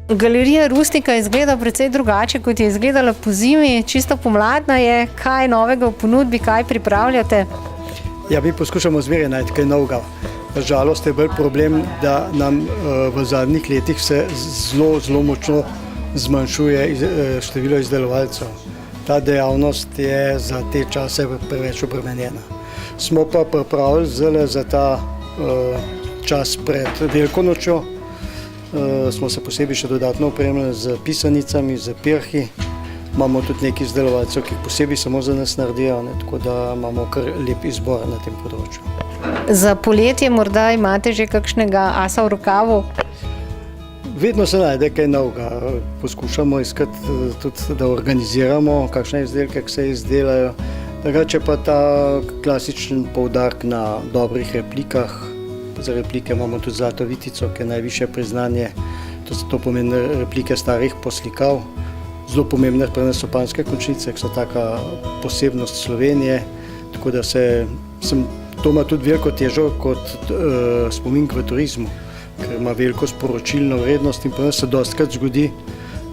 Galerija Rustika izgleda precej drugače, kot je izgledala po zimi. Čisto pomladna je. Kaj novega v ponudbi, kaj pripravljate? Ja, mi poskušamo zmeraj najti kaj novega. Žalost je bolj problem, da nam v zadnjih letih se zelo močno zmanjšuje število izdelovalcev. Ta dejavnost je za te čase preveč obremenjena. Smo pa pripravili zdaj za ta čas pred Veliko nočjo. Smo se posebej še dodatno opremili z pisanicami, z pirhi. Imamo tudi nekaj izdelovalcev, ki jih posebej samo za nas naredijo, tako da imamo kar lep izbor na tem področju. Za poletje morda imate že kakšnega asa v rokavu? Vedno se najde kaj novega. Poskušamo iskati tudi, da organiziramo kakšne izdelke, ki se izdelajo. Drugače pa ta klasičen poudarek na dobrih replikah. Za replike imamo tudi zlato vitico, ki je najvišje priznanje. To pomeni replike starih poslikav. Zelo pomembne pri nas so panjske končnice, ki so taka posebnost Slovenije. Tako da to ima tudi veliko težo kot spomin v turizmu, ker ima veliko sporočilno vrednost in pa se dostikrat zgodi,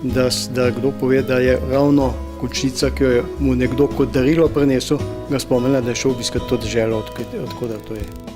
da kdo pove, da je ravno končnica, ki jo je mu nekdo kot darilo prinesel, ga spomnila, da je šel obiskat to deželo, odkuda to je.